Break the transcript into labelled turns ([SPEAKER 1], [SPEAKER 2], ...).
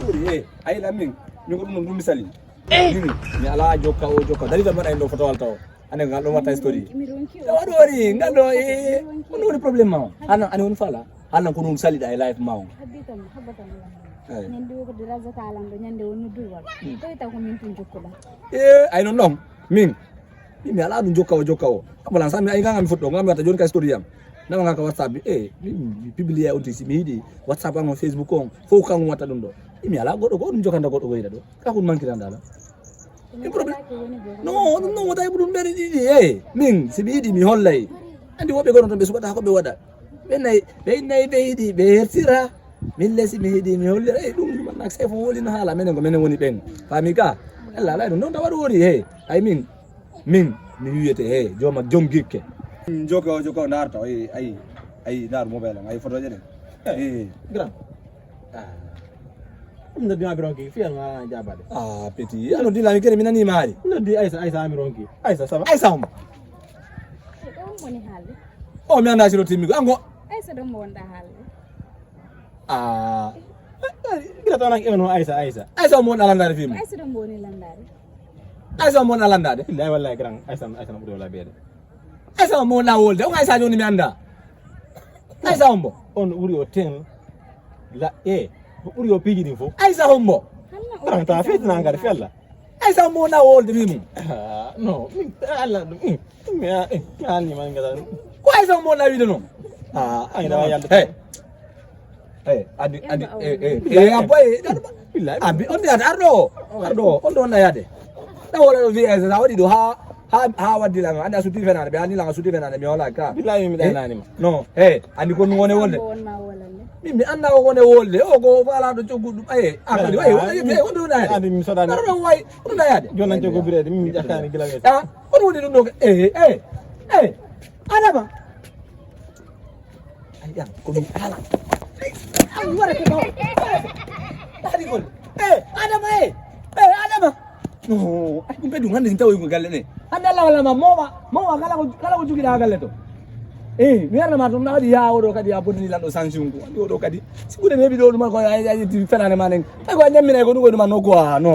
[SPEAKER 1] wuri ay la min mi ko dum misali mi ala jokka o jokka dali tan ay do foto walto ane ngal do mata story wadu wari ngal do on woni problem ma ana ani won fala ana ko non salida ay life ma
[SPEAKER 2] habitam ñande ko dira zatalam do ñande woni durwal to ita ko min tun jokko
[SPEAKER 1] ay non non min mi ala dum jokka o wala sami ay ngam foto ngam wata jon ka story yam na nga ka whatsapp mi publier on tisi mi di whatsapp on facebook on fo kan wata dum do mi ala godo ko dum jokanda godo go ida do ka ko manki dan dala no wata ibudum beri di min si bi di mi hollay andi wobe gono to be subata ko be wada be nay di be hertira min lesi mi hidi mi hollira dum man nak sefo woli na hala menen go menen woni ben fami ka alla la non tawado wori ay min mi wiyete joma jom gikke joko narta ay nar mobile ay photo jene grand
[SPEAKER 3] ndo di amironki fi nga jabade
[SPEAKER 1] petit ano di la mi kere minani mari
[SPEAKER 3] ndo di Aisa amironki Aisa sama
[SPEAKER 1] Aisa hum
[SPEAKER 2] woni halde
[SPEAKER 1] o mi anda siro timmi ango
[SPEAKER 2] Aisa do mo wonda halde
[SPEAKER 3] gira to nak eno
[SPEAKER 1] Aisa mo nalandare fi mi
[SPEAKER 2] Aisa do mo woni landare
[SPEAKER 1] Aisa mo nalandade
[SPEAKER 3] billahi wallahi grand Aisa no budi wala beede
[SPEAKER 1] Aisa mo na wolde o Aisa joni mi anda Aisa hombo
[SPEAKER 3] on uri o ten la uri o piji din fo
[SPEAKER 1] Aisa hombo
[SPEAKER 3] grand ta fit na ngar fella
[SPEAKER 1] Aisa mo na wolde mi mu
[SPEAKER 3] no alla mi ani man ngada
[SPEAKER 1] ko Aisa mo na wido no
[SPEAKER 3] ay da yalla
[SPEAKER 1] adi apoy billahi abi on ya ardo on do na yade da wala vi Aisa da wadi do ha wadi la anda suti fenane be ani la suti fenane mi wala ka
[SPEAKER 3] billahi mi danani ma
[SPEAKER 1] no andi ko ngone wolde mi anda ko ngone wolde o ko wala do jogudu akadi o do na
[SPEAKER 3] andi mi sodani
[SPEAKER 1] ardo way on da yade
[SPEAKER 3] jonan jogo birede mi jakani gila wet
[SPEAKER 1] on wodi dum do adama ayam ko mi ala ay wara ko tadi gol adama adama no ay ko bedu ngande taw ko galle ne anda la wala mo kala ko jugida galle to mi yarna ma dum na wadi ya wodo kadi ya bodni lando sanction ko andi wodo kadi sigude mebi do dum ko ay ti fenane manen ay ko nyamina ko dum ko dum no ko no